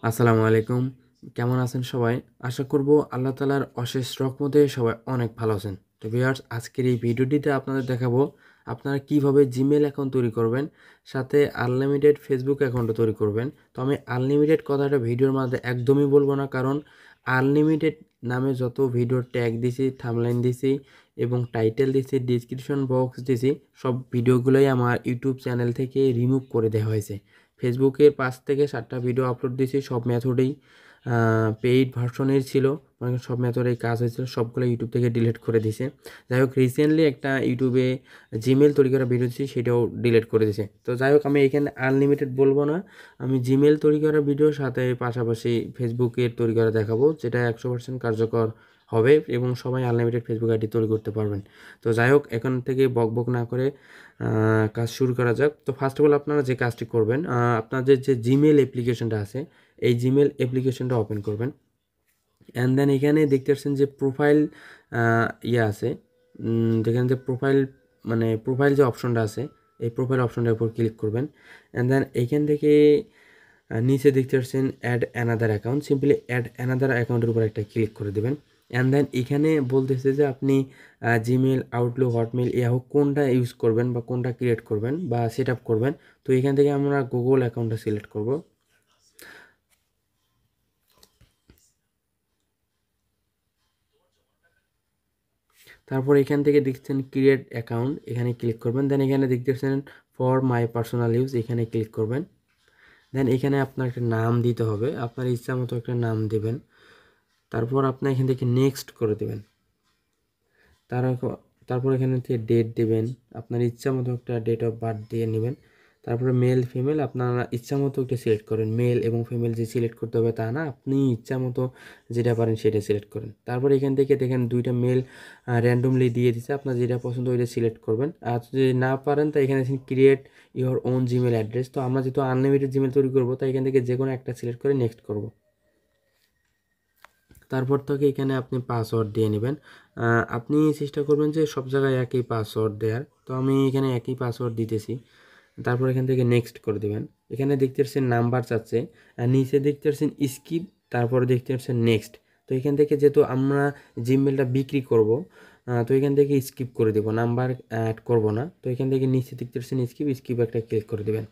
আসসালামু আলাইকুম। কেমন আছেন সবাই? আশা করব আল্লাহ তাআলার অশেষ রহমতে সবাই অনেক ভালো আছেন। তো ভিউয়ার্স, আজকের এই ভিডিওটিতে আপনাদের দেখাবো আপনারা কিভাবে জিমেইল অ্যাকাউন্ট তৈরি করবেন, সাথে আনলিমিটেড ফেসবুক অ্যাকাউন্টও তৈরি করবেন। তো আমি আনলিমিটেড কথাটা ভিডিওর মাঝে একদমই বলবো না, কারণ আনলিমিটেড নামে যত ভিডিওর ট্যাগ দিছি, থাম্বনেইল দিছি এবং টাইটেল দিছি, ডেসক্রিপশন বক্স দিছি, সব ভিডিওগুলোই আমার ইউটিউব চ্যানেল থেকে রিমুভ করে দেওয়া হয়েছে। ফেসবুকের 5 থেকে 7টা ভিডিও আপলোড দিয়েছি, সব মেথডেই পেইড ভার্সনের ছিল, মানে সব মেথডেই কাজ হয়েছিল, সবগুলো ইউটিউব থেকে ডিলিট করে দিয়েছে। যাই হোক, রিসেন্টলি একটা ইউটিউবে জিমেল তৈরি করা ভিডিও দিয়েছি, সেটাও ডিলিট করে দিয়েছে। তো যাই হোক, আমি এখানে আনলিমিটেড বলবো না, আমি জিমেল তৈরি করা ভিডিওর সাথে পাশাপাশি ফেসবুকের তৈরি করা দেখাবো, যেটা 100% কার্যকর হবে এবং সবাই আনলিমিটেড ফেসবুক আইডি তৈরি করতে পারবেন। তো যাই হোক, এখান থেকে বকবক না করে কাজ শুরু করা যাক। তো ফার্স্ট অফ অল আপনারা যে কাজটি করবেন, আপনাদের যে জিমেল অ্যাপ্লিকেশনটা আছে, এই জিমেল অ্যাপ্লিকেশনটা ওপেন করবেন। অ্যান্ড দেন এখানে দেখতে পাচ্ছেন যে প্রোফাইল ইয়ে আছে, যেখানে যে প্রোফাইল, মানে প্রোফাইল যে অপশনটা আছে, এই প্রোফাইল অপশনটার উপর ক্লিক করবেন। অ্যান্ড দেন এইখান থেকে নিচে দেখতে পাচ্ছেন add another account, simply add another অ্যাকাউন্টের উপর একটা ক্লিক করে দেবেন। অ্যান্ড দেন এখানে বলতেছে যে আপনি জিমেল, আউটলুক, হটমেল, ইয়াহু কোনটা ইউজ করবেন বা কোনটা ক্রিয়েট করবেন বা সেট আপ করবেন। তো এখান থেকে আমরা গুগল অ্যাকাউন্টটা সিলেক্ট করব। তারপর এখান থেকে দেখছেন ক্রিয়েট অ্যাকাউন্ট, এখানে ক্লিক করবেন। দেন এখানে দেখতেছেন ফর মাই পার্সোনাল ইউজ, এখানে ক্লিক করবেন। দেন এখানে আপনার একটা নাম দিতে হবে, আপনার ইচ্ছা মতো একটা নাম দেবেন। তারপর আপনি এখান থেকে নেক্সট করে দেবেন। তারপর এখানে থেকে ডেট দেবেন, আপনার ইচ্ছা মতো একটা ডেট অফ বার্থ দিয়ে নেবেন। তারপরে মেল ফিমেল আপনারা ইচ্ছা মতো একটা সিলেক্ট করেন, মেল এবং ফিমেল যে সিলেক্ট করতে হবে তা না, আপনি ইচ্ছা মতো যেটা পারেন সেটা সিলেক্ট করেন। তারপর এখান থেকে দেখেন দুইটা মেল র্যান্ডমলি দিয়ে দিচ্ছে, আপনার যেটা পছন্দ ওইটা সিলেক্ট করবেন। আর যদি না পারেন তো এখানে create your own Gmail address. তো আমরা যেহেতু আনলিমিটেড জিমেল তৈরি করবো, তাই এখান থেকে যে কোনো একটা সিলেক্ট করে নেক্সট করব। তারপর থেকে এখানে আপনি পাসওয়ার্ড দিয়ে নেবেন। আপনি চেষ্টা করবেন যে সব জায়গায় একই পাসওয়ার্ড দেওয়ার। তো আমি এখানে একই পাসওয়ার্ড দিতেছি। তারপর এখান থেকে নেক্সট করে দেবেন। এখানে দেখতে পাচ্ছেন নাম্বার চাচ্ছে, আর নিচে দেখতে পাচ্ছেন স্কিপ, তারপরে দেখতে পাচ্ছেন নেক্সট। তো এখান থেকে যেহেতু আমরা জিমেলটা বিক্রি করব, তো এখান থেকে স্কিপ করে দেবো, নাম্বার অ্যাড করব না। তো এখান থেকে নিচে দেখতে পাচ্ছেন স্কিপ, স্কিপ একটা ক্লিক করে দেবেন।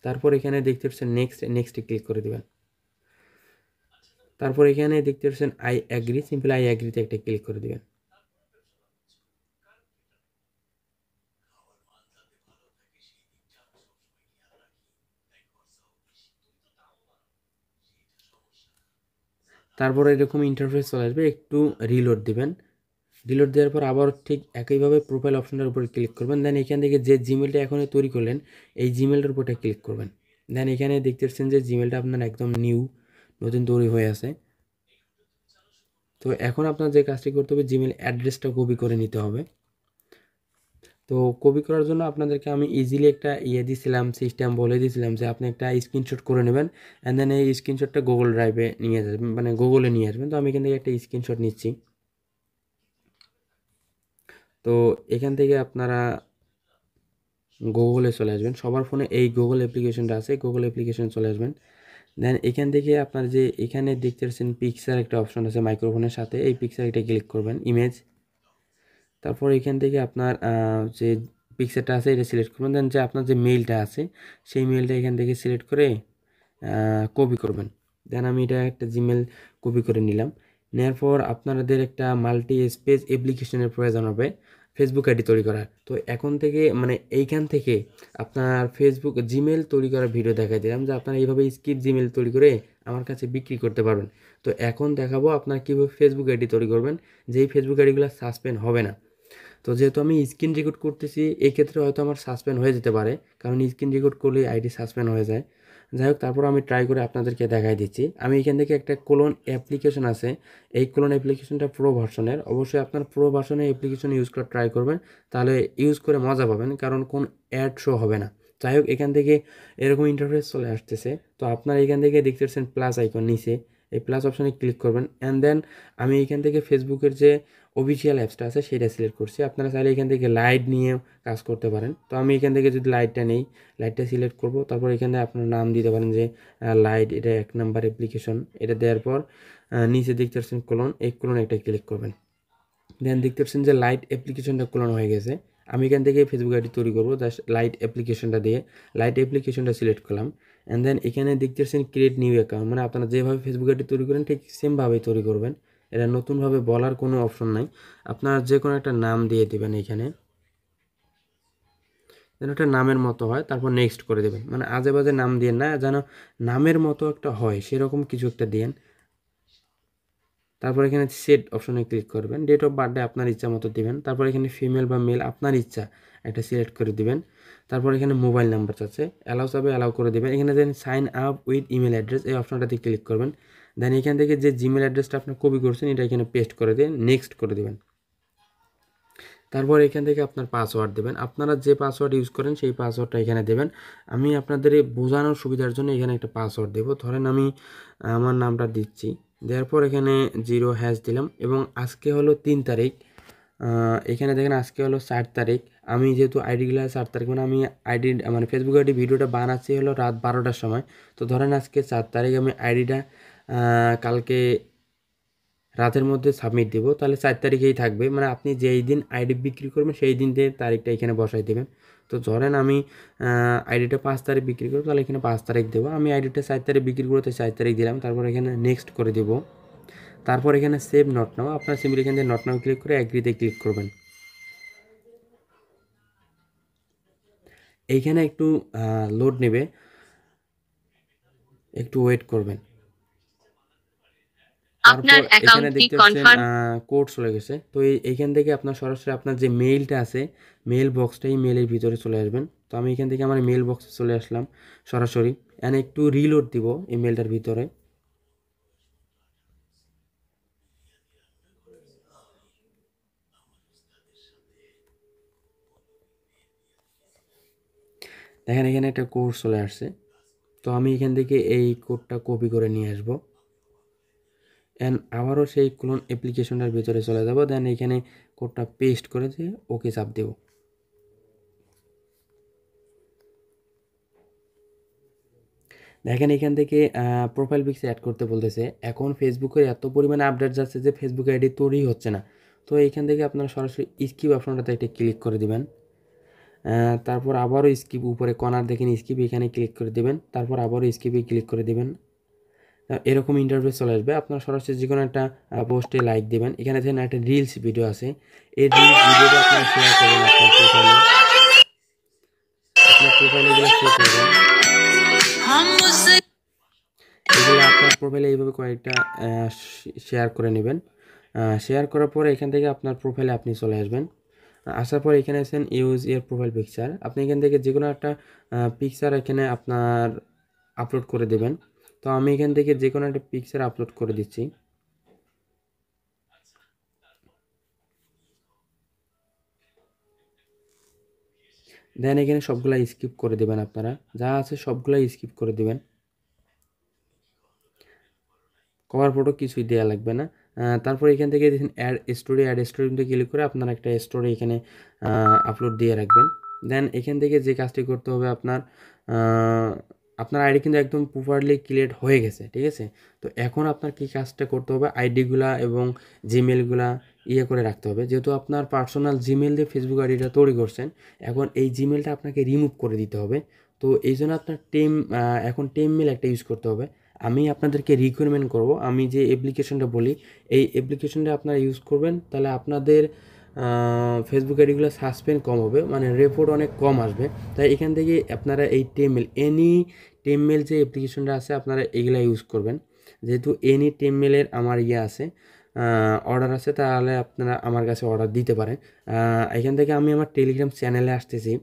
তারপর এখানে দেখতে পাচ্ছেন নেক্সট, নেক্সটে ক্লিক করে দেবেন। তারপর এখানে দেখতে পাচ্ছেন আই অ্যাগ্রি, সিম্পল আই অ্যাগ্রিতে একটা ক্লিক করে দেবেন। তারপরে এরকম ইন্টারফেস চলে আসবে, একটু রিলোড দিবেন। রিলোড দেওয়ার পর আবার ঠিক একইভাবে প্রোফাইল অপশনটার উপরে ক্লিক করবেন। দেন এখান থেকে যে জিমেলটা এখন তৈরি করলেন, এই জিমেলটার উপরে ক্লিক করবেন। দেন এখানে দেখতে পাচ্ছেন যে জিমেলটা আপনার একদম নিউ, নতুন তৈরি হয়ে আছে। তো এখন আপনার যে কাজটি করতে হবে, জিমেল অ্যাড্রেসটা কপি করে নিতে হবে। তো কপি করার জন্য আপনাদেরকে আমি ইজিলি একটা দিয়েছিলাম, সিস্টেম বলে দিয়েছিলাম যে আপনি একটা স্ক্রিনশট করে নেবেন। অ্যান্ড দেন এই স্ক্রিনশটটা গুগল ড্রাইভে নিয়ে যাবেন, মানে গুগলে নিয়ে আসবেন। তো আমি এখান থেকে একটা স্ক্রিনশট নিচ্ছি। তো এখান থেকে আপনারা গুগলে চলে আসবেন, সবার ফোনে এই গুগল অ্যাপ্লিকেশনটা আছে, গুগল অ্যাপ্লিকেশন চলে আসবেন। দেন এখান থেকে আপনার যে এখানে দেখতে পাচ্ছেন পিকচার একটা অপশন আছে মাইক্রোফোনের সাথে, এই পিকচার এটা ক্লিক করবেন, ইমেজ। তারপর এখান থেকে আপনার যে পিকচারটা আছে এটা সিলেক্ট করবেন। দেন যে আপনার যে মেইলটা আছে, সেই মেইলটা এখান থেকে সিলেক্ট করে কপি করবেন। দেন আমি এটা একটা জিমেল কপি করে নিলাম। নেওয়ার পর আপনাদের একটা মাল্টি স্পেস অ্যাপ্লিকেশনের প্রয়োজন হবে ফেসবুক আইডি তৈরি করার। তো এখন থেকে মানে এইখান থেকে আপনার ফেসবুক জিমেল তৈরি করার ভিডিও দেখাই দিলাম, যে আপনারা এইভাবে স্ক্রিপ্ট জিমেল তৈরি করে আমার কাছে বিক্রি করতে পারবেন। তো এখন দেখাবো আপনার কীভাবে ফেসবুক আইডি তৈরি করবেন, যেই ফেসবুক আইডিগুলো সাসপেন্ড হবে না। তো যেহেতু আমি স্ক্রিন রেকর্ড করতেছি, এই ক্ষেত্রে হয়তো আমার সাসপেন্ড হয়ে যেতে পারে, কারণ স্ক্রিন রেকর্ড করলে আইডি সাসপেন্ড হয়ে যায়। যাই হোক, তারপর আমি ট্রাই করে আপনাদেরকে দেখাই দিচ্ছি। আমি এখান থেকে একটা ক্লোন অ্যাপ্লিকেশন আছে, এই ক্লোন অ্যাপ্লিকেশনটা প্রো ভার্সনের, অবশ্যই আপনার প্রো ভার্সনের অ্যাপ্লিকেশন ইউজ করে ট্রাই করবেন, তাহলে ইউজ করে মজা পাবেন, কারণ কোন অ্যাড শো হবে না। যাই হোক, এখান থেকে এরকম ইন্টারফেস চলে আসতেছে। তো আপনার এখান থেকে দেখতে পাচ্ছেন প্লাস আইকন নিচে, এই প্লাস অপশানে ক্লিক করবেন। অ্যান্ড দেন আমি এখান থেকে ফেসবুকের যে অফিসিয়াল অ্যাপসটা আছে সেটা সিলেক্ট করছি। আপনারা চাইলে এখান থেকে লাইট নিয়ে কাজ করতে পারেন। তো আমি এখান থেকে যদি লাইটটা নেই, লাইটটা সিলেক্ট করব। তারপর এখানে আপনার নাম দিতে পারেন যে লাইট, এটা 1 নাম্বার অ্যাপ্লিকেশন। এটা দেওয়ার পর নিচে দেখতে পাচ্ছেন কোলন, এই কোলন একটা ক্লিক করবেন। দেন দেখতে পাচ্ছেন যে লাইট অ্যাপ্লিকেশনটা কোলন হয়ে গেছে। আমি এখান থেকে ফেসবুক আইডি তৈরি করবো, জাস্ট লাইট অ্যাপ্লিকেশনটা দিয়ে লাইট অ্যাপ্লিকেশনটা সিলেক্ট করলাম। অ্যান্ড দেন এখানে দেখতে পাচ্ছেন ক্রিয়েট নিউ অ্যাকাউন্ট, মানে আপনারা যেভাবে ফেসবুক আইডি তৈরি করেন ঠিক সেমভাবেই তৈরি করবেন। এটা নতুনভাবে বলার কোনো অপশন নাই, আপনারা যে কোনো একটা নাম দিয়ে দেবেন এখানে, যেন একটা নামের মতো হয়। তারপর নেক্সট করে দেবেন, মানে আজে বাজে নাম দিয়ে না, যেন নামের মতো একটা হয় সেরকম কিছু একটা দিন। তারপর এখানে সেট অপশনে ক্লিক করবেন। ডেট অফ বার্থডে আপনার ইচ্ছা মতো দিবেন। তারপর এখানে ফিমেল বা মেল আপনার ইচ্ছা একটা সিলেক্ট করে দিবেন। তারপর এখানে মোবাইল নাম্বার আছে, অ্যালাউ চাবে অ্যালাউ করে দেবেন। এখানে then sign up with email address, এই অপশনটাতে ক্লিক করবেন। দেন এখান থেকে যে জিমেল অ্যাড্রেসটা আপনি কপি করছেন এটা এখানে পেস্ট করে দিয়ে নেক্সট করে দেবেন। তারপর এখান থেকে আপনার পাসওয়ার্ড দেবেন, আপনারা যে পাসওয়ার্ড ইউজ করেন সেই পাসওয়ার্ডটা এখানে দেবেন। আমি আপনাদের বোঝানোর সুবিধার জন্য এখানে একটা পাসওয়ার্ড দেবো। ধরেন আমি আমার নামটা দিচ্ছি, দেওয়ার পর এখানে 0# দিলাম এবং আজকে হলো 3 তারিখ। এখানে দেখেন আজকে হলো 4 তারিখ। আমি যেহেতু আইডিগুলো 4 তারিখ, মানে আমি আইডি মানে ফেসবুক আইডি ভিডিওটা বানাচ্ছি হলো রাত 12টার সময়। তো ধরেন আজকে 4 তারিখ, আমি আইডিটা কালকে রাতের মধ্যে সাবমিট দেবো, তাহলে 4 তারিখেই থাকবে। মানে আপনি যেই দিন আইডি বিক্রি করবেন সেই দিন তারিখটা এখানে বসাই দেবেন। তো ধরেন আমি আইডিটা 5 তারিখ বিক্রি করবো, তাহলে এখানে 5 তারিখ দেবো। আমি আইডিটা 4 তারিখ বিক্রি করতে 4 তারিখ দিলাম। তারপর এখানে নেক্সট করে দেবো। তারপর এখানে সেভ নট নাও, আপনার সিম্পলি এখান থেকে নট নাও ক্লিক করে অ্যাগ্রিতে ক্লিক করবেন। এইখানে একটু লোড নেবে, একটু ওয়েট করবেন। তারপর এখানে দেখতে পাচ্ছেন কোড চলে গেছে। তো এইখান থেকে আপনার সরাসরি আপনার যে মেইলটা আছে মেইল বক্সটাই মেইলের ভিতরে চলে আসবেন। তো আমি এখান থেকে আমার মেইল বক্সে চলে আসলাম সরাসরি, এন্ড একটু রিলোড দিব এই মেইলটার ভিতরে। দেখেন এখানে একটা কোড চলে আসছে। তো আমি এখান থেকে এই কোডটা কপি করে নিয়ে আসবো, অ্যান্ড আবারও সেই ক্লোন অ্যাপ্লিকেশনটার ভিতরে চলে যাব। দেন এখানে কোডটা পেস্ট করে দিয়ে ওকে চাপ দেব। দেখেন এখান থেকে প্রোফাইল পিকচার অ্যাড করতে বলতেছে। এখন ফেসবুকের এত পরিমাণে আপডেট যাচ্ছে যে ফেসবুক আইডি তৈরি হচ্ছে না। তো এইখান থেকে আপনারা সরাসরি স্কিপ অপশনটাতে একটা ক্লিক করে দিবেন। তারপর আবারও স্কিপ, উপরে কর্নার দেখেন স্কিপ, এখানে ক্লিক করে দেবেন। তারপর আবারও স্কিপে ক্লিক করে দেবেন। এরকম ইন্টারফেস চলে আসবে। আপনার সরাসরি যে কোনো একটা পোস্টে লাইক দেবেন। এখানে দেখেন একটা রিলস ভিডিও আছে, এই রিলস ভিডিওটা আপনারা শেয়ার করবেন আপনার প্রোফাইলে, এগুলো শেয়ার করবেন। এগুলো আপনার প্রোফাইলে এইভাবে কয়েকটা শেয়ার করে নেবেন। শেয়ার করার পরে এখান থেকে আপনার প্রোফাইলে আপনি চলে আসবেন। আসার পর এখানে আছেন ইউজ ইয়ার প্রোফাইল পিকচার, আপনি এখান থেকে যে কোনো একটা পিকচার এখানে আপনার আপলোড করে দেবেন। তো আমি এখান থেকে যে কোনো একটা পিকচার আপলোড করে দিচ্ছি। দেন এখানে সবগুলা স্কিপ করে দেবেন, আপনারা যা আছে সবগুলাই স্কিপ করে দেবেন। কভার ফটো কিছুই দেওয়া লাগবে না। তারপর এখান থেকে দেখেন অ্যাড স্টোরিতে ক্লিক করে আপনার একটা স্টোরি এখানে আপলোড দিয়ে রাখবেন। দেন এখান থেকে যে কাজটি করতে হবে, আপনার আইডি কিন্তু একদম প্রপারলি ক্রিয়েট হয়ে গেছে, ঠিক আছে। তো এখন আপনার কি কাজটা করতে হবে, আইডিগুলা এবং জিমেলগুলা করে রাখতে হবে। যেহেতু আপনার পার্সোনাল জিমেল দিয়ে ফেসবুক আইডিটা তৈরি করছেন, এখন এই জিমেলটা আপনাকে রিমুভ করে দিতে হবে। তো এই জন্য আপনার এখন মেল একটা ইউজ করতে হবে। আমি আপনাদেরকে রিকমেন্ড করব, আমি যে অ্যাপ্লিকেশনটা বলি এই অ্যাপ্লিকেশনটা আপনারা ইউজ করবেন, তাহলে আপনাদের ফেসবুক আইডিগুলো সাসপেন্ড কম হবে, মানে রিপোর্ট অনেক কম আসবে। তাই এখান থেকে আপনারা এই টেমমেল যে অ্যাপ্লিকেশনটা আছে আপনারা এগুলা ইউজ করবেন। যেহেতু টেমমেলের আমার আছে, অর্ডার আছে, তাহলে আপনারা আমার কাছে অর্ডার দিতে পারেন। এখান থেকে আমি আমার টেলিগ্রাম চ্যানেলে আসতেছি।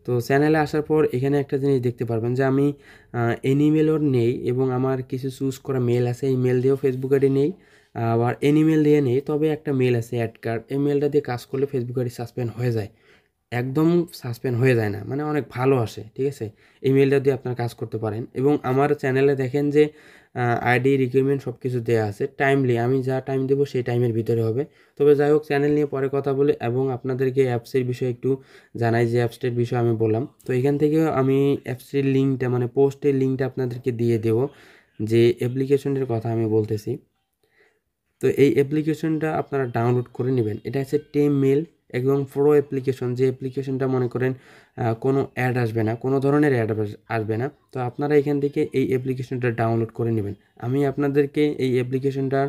তো চ্যানেলে আসার পর এখানে একটা জিনিস দেখতে পারবেন যে আমি এনিমেলও নেই এবং আমার কিছু চুজ করা মেল আছে, এই মেল দিয়েও ফেসবুক আইডি নেই, আবার এনিমেল দিয়ে নেই, তবে একটা মেল আছে অ্যাড কার্ড, এই মেলটা দিয়ে কাজ করলে ফেসবুক আইডি সাসপেন্ড হয়ে যায়। একদম সাসপেন্ড হয়ে যায় না, মানে অনেক ভালো আসে। ঠিক আছে, এই মেলটা দিয়ে আপনার কাজ করতে পারেন। এবং আমার চ্যানেলে দেখেন যে আইডি রিকোয়ারমেন্ট সব কিছু দেওয়া আছে টাইমলি, আমি যা টাইম দেবো সেই টাইমের ভিতরে হবে। তবে যাই হোক, চ্যানেল নিয়ে পরে কথা বলি এবং আপনাদেরকে অ্যাপসের বিষয়ে একটু জানাই যে অ্যাপসটার বিষয়ে আমি বললাম। তো এখান থেকে আমি অ্যাপসের লিঙ্কটা, মানে পোস্টের লিঙ্কটা আপনাদেরকে দিয়ে দেবো, যে অ্যাপ্লিকেশনের কথা আমি বলতেছি। তো এই অ্যাপ্লিকেশনটা আপনারা ডাউনলোড করে নেবেন। এটা হচ্ছে টেমমেল, একদম প্রো অ্যাপ্লিকেশন। যে অ্যাপ্লিকেশনটা মনে করেন কোনো অ্যাড আসবে না, কোনো ধরনের অ্যাড আসবে না। তো আপনারা এখান থেকে এই অ্যাপ্লিকেশনটা ডাউনলোড করে নেবেন। আমি আপনাদেরকে এই অ্যাপ্লিকেশনটার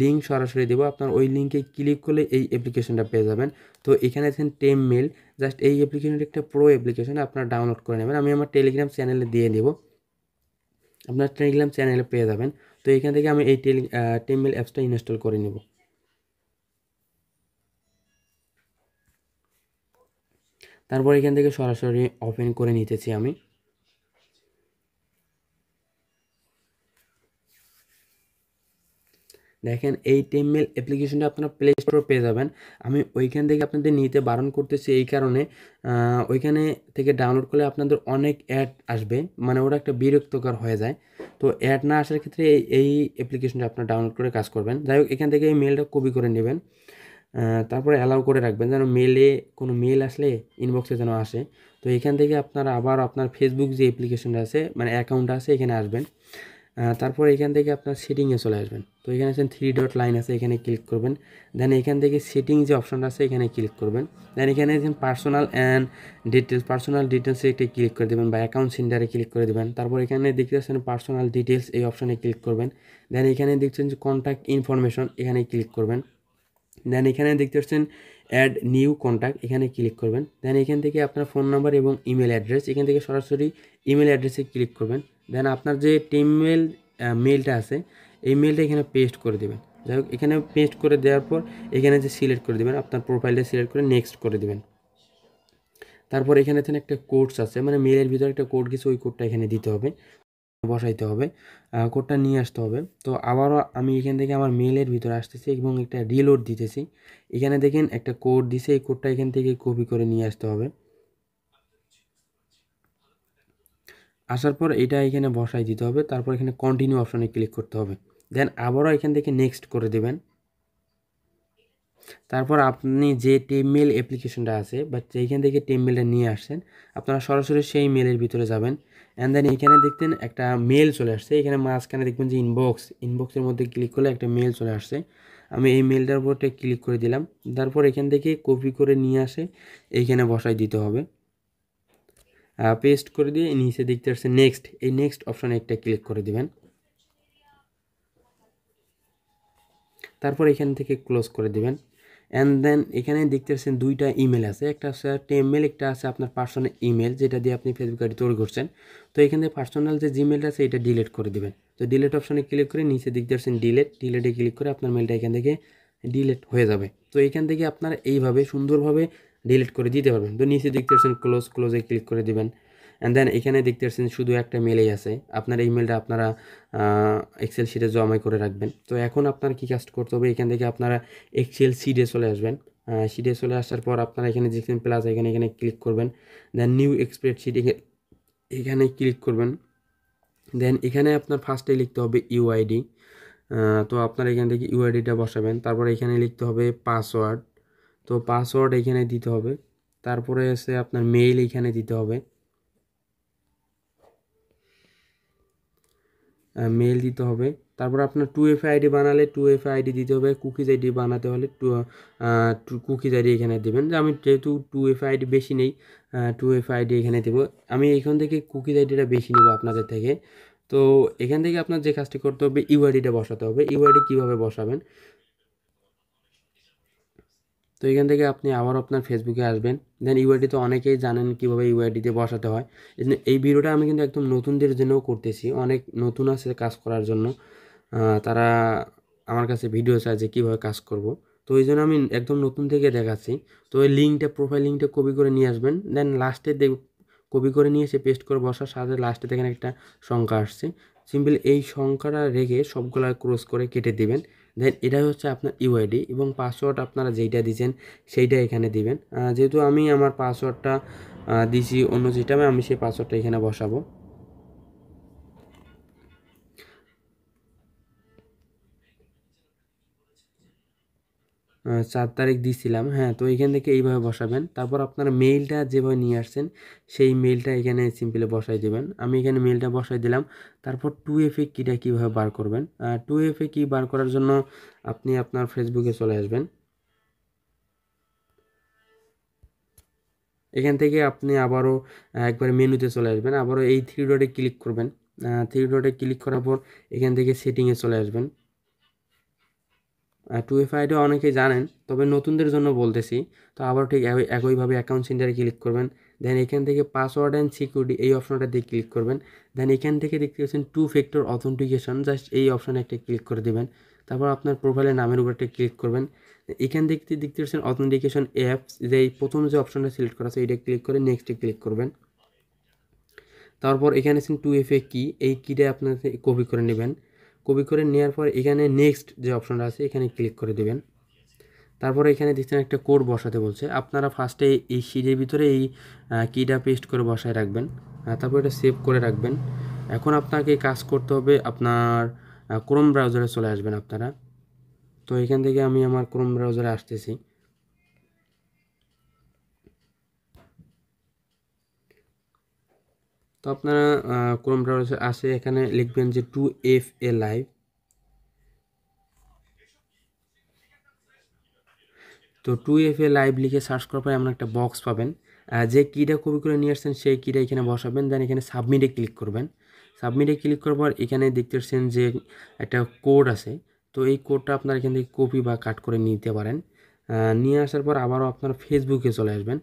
লিঙ্ক সরাসরি দেবো, আপনার ওই লিঙ্কে ক্লিক করলে এই অ্যাপ্লিকেশনটা পেয়ে যাবেন। তো এখানে আছেন টেমমেল, জাস্ট এই অ্যাপ্লিকেশনটা একটা প্রো অ্যাপ্লিকেশন, আপনারা ডাউনলোড করে নেবেন। আমি আমার টেলিগ্রাম চ্যানেলে দিয়ে দেবো, আপনার টেলিগ্রাম চ্যানেলে পেয়ে যাবেন। তো এখান থেকে আমি এই টেমমেল অ্যাপসটা ইনস্টল করে নেব। তারপর এখান থেকে সরাসরি ওপেন করে নিতেছি আমি। দেখেন এই টেমমেল অ্যাপ্লিকেশনটা আপনারা প্লে স্টোরে পেয়ে যাবেন। আমি ওইখান থেকে আপনাদের নিতে বারণ করতেছি এই কারণে, ওইখানে থেকে ডাউনলোড করলে আপনাদের অনেক অ্যাড আসবে, মানে ওরা একটা বিরক্তকর হয়ে যায়। তো অ্যাড না আসার ক্ষেত্রে এই অ্যাপ্লিকেশনটা আপনারা ডাউনলোড করে কাজ করবেন। যাই হোক, এখান থেকে এই মেলটা কপি করে নেবেন, তারপরে অ্যালাউ করে রাখবেন যেন মেলে কোনো মেল আসলে ইনবক্সে যেন আসে। তো এখান থেকে আপনারা আবার আপনার ফেসবুক যে অ্যাপ্লিকেশনটা আছে, মানে অ্যাকাউন্ট আছে, এখানে আসবেন। তারপর এখান থেকে আপনার সেটিংয়ে চলে আসবেন। তো এখানে আছেন 3 ডট লাইন আছে, এখানে ক্লিক করবেন। দেন এখান থেকে সেটিং যে অপশনটা আছে এখানে ক্লিক করবেন। দেন এখানে আছেন পার্সোনাল অ্যান্ড ডিটেলস, পার্সোনাল ডিটেলসে একটা ক্লিক করে দেবেন বা অ্যাকাউন্ট সেন্টারে ক্লিক করে দেবেন। তারপর এখানে দেখতে পাচ্ছেন পার্সোনাল ডিটেলস, এই অপশনে ক্লিক করবেন। দেন এখানে দেখছেন যে কন্ট্যাক্ট ইনফরমেশন, এখানে ক্লিক করবেন। দেন এখানে দেখতে পাচ্ছেন অ্যাড নিউ কন্ট্যাক্ট, এখানে ক্লিক করবেন। দেন এখান থেকে আপনার ফোন নাম্বার এবং ইমেল অ্যাড্রেস, এখান থেকে সরাসরি ইমেল অ্যাড্রেসে ক্লিক করবেন। দেন আপনার যে টেমমেল মেলটা আছে এই মেলটা এখানে পেস্ট করে দেবেন। যাই হোক, এখানে পেস্ট করে দেওয়ার পর এখানে যে সিলেক্ট করে দেবেন, আপনার প্রোফাইলটা সিলেক্ট করে নেক্সট করে দেবেন। তারপর এখানে একটা কোডস আছে, মানে মেলের ভিতরে একটা কোড গেছে, ওই কোডটা এখানে দিতে হবে, বসাইতে হবে, কোডটা নিয়ে আসতে হবে। তো আবারও আমি এখান থেকে আমার মেলের ভিতরে আসতেছি এবং একটা রিলোড দিতেছি। এখানে দেখেন একটা কোড দিছে, এই কোডটা এখান থেকে কপি করে নিয়ে আসতে হবে। আসার পর এটা এখানে বসাই দিতে হবে। তারপর এখানে কন্টিনিউ অপশনে ক্লিক করতে হবে। দেন আবারও এখান থেকে নেক্সট করে দেবেন। তারপর আপনি যে টেমমেল অ্যাপ্লিকেশনটা আছে বা যেইখান থেকে টেমমেলটা নিয়ে আসছেন, আপনারা সরাসরি সেই মেলের ভিতরে যাবেন। অ্যান্ড দেন এখানে দেখতেন একটা মেল চলে আসছে, এখানে মাঝখানে দেখবেন যে ইনবক্সের মধ্যে ক্লিক করলে একটা মেল চলে আসছে। আমি এই মেলটার উপর ক্লিক করে দিলাম। তারপর এখান থেকে কপি করে নিয়ে আসে এইখানে বসাই দিতে হবে, পেস্ট করে দিয়ে নিচে দেখতে আসছে নেক্সট, এই নেক্সট অপশানে একটা ক্লিক করে দিবেন। তারপর এখান থেকে ক্লোজ করে দিবেন। অ্যান্ড দেন এখানে দেখতে পাচ্ছেন দুইটা ইমেল আছে, একটা আছে টেমমেল, একটা আছে আপনার পার্সোনাল ইমেল যেটা দিয়ে আপনি ফেসবুক আইডি তৈরি করছেন। তো এখান থেকে পার্সোনাল যে জিমেলটা আছে এটা ডিলিট করে দেবেন। তো ডিলিট অপশনে ক্লিক করে নিচে দেখতে পাচ্ছেন ডিলেটে ক্লিক করে আপনার মেলটা এখান থেকে ডিলিট হয়ে যাবে। তো এখান থেকে আপনারা এইভাবে সুন্দরভাবে ডিলিট করে দিতে পারবেন। তো নিচে দেখতে পাচ্ছেন ক্লোজে ক্লিক করে দিবেন। অ্যান্ড দেন এখানে দেখতে পাচ্ছেন শুধু একটা মেলেই আছে, আপনার ইমেলটা আপনারা এক্সেল শিটে জমা করে রাখবেন। তো এখন আপনার কি কাজ করতে হবে, এখান থেকে আপনারা এক্সেল শিটে চলে আসবেন। শিটে চলে আসার পর আপনারা এখানে যেখানে প্লাস এখানে ক্লিক করবেন। দেন নিউ স্প্রেডশিট এখানে ক্লিক করবেন। দেন এখানে আপনার ফার্স্টে লিখতে হবে ইউআইডি। তো আপনার এখান থেকে ইউআইডিটা বসাবেন। তারপরে এখানে লিখতে হবে পাসওয়ার্ড, তো পাসওয়ার্ড এখানে দিতে হবে। তারপরে এসে আপনার মেইল এখানে দিতে হবে, মেল দিতে হবে। তারপর আপনার 2FA আইডি বানালে 2FA আইডি দিতে হবে, কুকিজ আইডি বানাতে হলে কুকিজ আইডি এখানে দেবেন। যে আমি যেহেতু 2FA আইডি বেশি নেই, 2FA আইডি এখানে দেবো। আমি এখান থেকে কুকিজ আইডিটা বেশি নেবো আপনাদের থেকে। তো এখান থেকে আপনার যে কাজটি করতে হবে ইউআইডিটা বসাতে হবে। ইউআইডি কীভাবে বসাবেন, তো এখান থেকে আপনি আবার আপনার ফেসবুকে আসবেন। দেন ইউআইডি তো অনেকেই জানেন কীভাবে ইউআইডিতে বসাতে হয়। এই ভিডিওটা আমি কিন্তু একদম নতুনদের জন্যও করতেছি, অনেক নতুন আছে কাজ করার জন্য, তারা আমার কাছে ভিডিও চায় যে কীভাবে কাজ করব। তো এই জন্য আমি একদম নতুন থেকে দেখাচ্ছি। তো এই লিঙ্কটা, প্রোফাইল লিঙ্কটা কপি করে নিয়ে আসবেন। দেন লাস্টে কপি করে নিয়ে এসে পেস্ট করে বসার সাথে লাস্টে দেখেন একটা সংখ্যা আসছে, সিম্পল এই সংখ্যাটা রেখে সবগুলা ক্রস করে কেটে দিবেন। দেন এটাই হচ্ছে আপনার ইউআইডি এবং পাসওয়ার্ড আপনারা যেইটা দিয়েছেন সেইটা এখানে দিবেন। যেহেতু আমি আমার পাসওয়ার্ডটা দিছি অন্য সিস্টেমে, আমি সেই পাসওয়ার্ডটা এখানে বসাবো। 4 তারিখ দিছিলাম, হ্যাঁ। তো এখান থেকে এইভাবে বসাবেন। তারপর আপনার মেইলটা যেভাবে নিয়ে আসছেন সেই মেইলটা এখানে সিম্পলি বসাই দেবেন। আমি এখানে মেইলটা বসাই দিলাম। তারপর 2FA কিটা কীভাবে বার করবেন, 2FA কি বার করার জন্য আপনি আপনার ফেসবুকে চলে আসবেন। এখান থেকে আপনি আবারও একবার মেনুতে চলে আসবেন, আবারও এই 3 ডটে ক্লিক করবেন। 3 ডটে ক্লিক করার পর এখান থেকে সেটিংয়ে চলে আসবেন। 2FA আইডি অনেকেই জানেন, তবে নতুনদের জন্য বলতেছি। তো আবার ঠিক একইভাবে অ্যাকাউন্ট সেন্টারে ক্লিক করবেন। দেন এখান থেকে পাসওয়ার্ড অ্যান্ড সিকিউরিটি এই অপশনটা দিয়ে ক্লিক করবেন। দেন এখান থেকে দেখতে পাচ্ছেন 2 ফ্যাক্টর অথেন্টিকেশন, জাস্ট এই অপশানে একটা ক্লিক করে দেবেন। তারপর আপনার প্রোফাইলের নামের উপর একটা ক্লিক করবেন। এখান থেকে দেখতে পাচ্ছেন অথেন্টিকেশন অ্যাপস, যে এই প্রথম যে অপশনটা সিলেক্ট করা আছে এইটা ক্লিক করে নেক্সটে ক্লিক করবেন। তারপর এখানে আছেন 2FA কি, এই কিটা আপনার কপি করে নেবেন। কপি করে নেওয়ার পর এখানে নেক্সট যে অপশনটা আছে এখানে ক্লিক করে দেবেন। তারপরে এখানে দেখছেন একটা কোড বসাতে বলছে, আপনারা ফার্স্টে এই শিটের ভিতরে এই কিটা পেস্ট করে বসায় রাখবেন। তারপর এটা সেভ করে রাখবেন। এখন আপনাকে কাজ করতে হবে, আপনার ক্রোম ব্রাউজারে চলে আসবেন আপনারা। তো এখান থেকে আমি আমার ক্রোম ব্রাউজারে আসতেছি। তো আপনারা ক্রোম ব্রাউজারে আসে এখানে লিখবেন যে 2FA লাইভ। তো 2FA লাইভ লিখে সার্চ করার পরে এমন একটা বক্স পাবেন, যে কিটা কপি করে নিয়ে আসছেন সেই কিটা এখানে বসাবেন। দেন এখানে সাবমিটে ক্লিক করবেন। সাবমিটে ক্লিক করার পর এখানে দেখতে পাচ্ছেন যে একটা কোড আছে। তো এই কোডটা আপনারা এখান থেকে কপি বা কাট করে নিতে পারেন। নিয়ে আসার পর আবারও আপনার ফেসবুকে চলে আসবেন।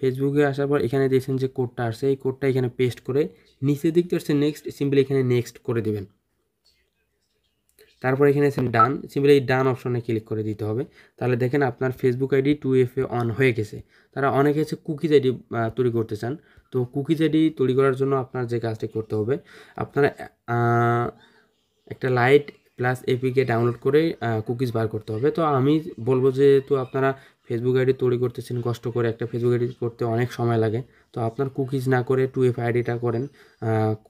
ফেসবুকে আসার পর এখানে দেখছেন যে কোডটা আসছে, এই কোডটা এখানে পেস্ট করে নিচে দেখতে পাচ্ছেন নেক্সট, সিম্পলি এখানে নেক্সট করে দেবেন। তারপর এখানে আছেন ডান, সিম্পলি এই ডান অপশনে ক্লিক করে দিতে হবে। তাহলে দেখেন আপনার ফেসবুক আইডি 2FA অন হয়ে গেছে। তারা অনেকে হচ্ছে কুকিজ আইডি তৈরি করতে চান। তো কুকিজ আইডি তৈরি করার জন্য আপনার যে কাজটি করতে হবে, আপনারা একটা লাইট প্লাস এপিকে ডাউনলোড করে কুকিজ বার করতে হবে। তো আমি বলবো যে তো আপনারা ফেসবুক আইডি তৈরি করতেছেন কষ্ট করে, একটা ফেসবুক আইডি করতে অনেক সময় লাগে। তো আপনার কুকিজ না করে 2FA আইডিটা করেন।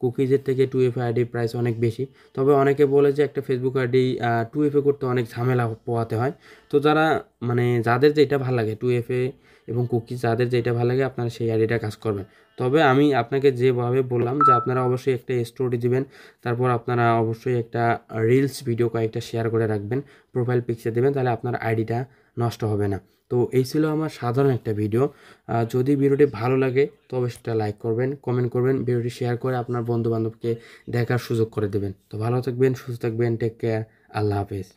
কুকিজের থেকে 2FA আইডির প্রাইস অনেক বেশি। তবে অনেকে বলে যে একটা ফেসবুক আইডি 2FA করতে অনেক ঝামেলা পোহাতে হয়। তো যারা মানে যাদের যেটা ভালো লাগে 2FA এবং কুকিজ, যাদের যেটা ভালো লাগে আপনারা সেই আইডিটা কাজ করবেন। তবে আমি আপনাকে যেভাবে বললাম যে আপনারা অবশ্যই একটা স্টোরি দিবেন, তারপর আপনারা অবশ্যই একটা রিলস ভিডিও কয়েকটা শেয়ার করে রাখবেন, প্রোফাইল পিকচার দেবেন, তাহলে আপনার আইডিটা নষ্ট হবে না। তো এই ছিল আমার সাধারণ একটা ভিডিও। যদি ভিডিওটি ভালো লাগে তো অবশ্যই একটা লাইক করবেন, কমেন্ট করবেন, ভিডিওটি শেয়ার করে আপনার বন্ধুবান্ধবকে দেখার সুযোগ করে দেবেন। তো ভালো থাকবেন, সুস্থ থাকবেন, টেক কেয়ার, আল্লাহ হাফেজ।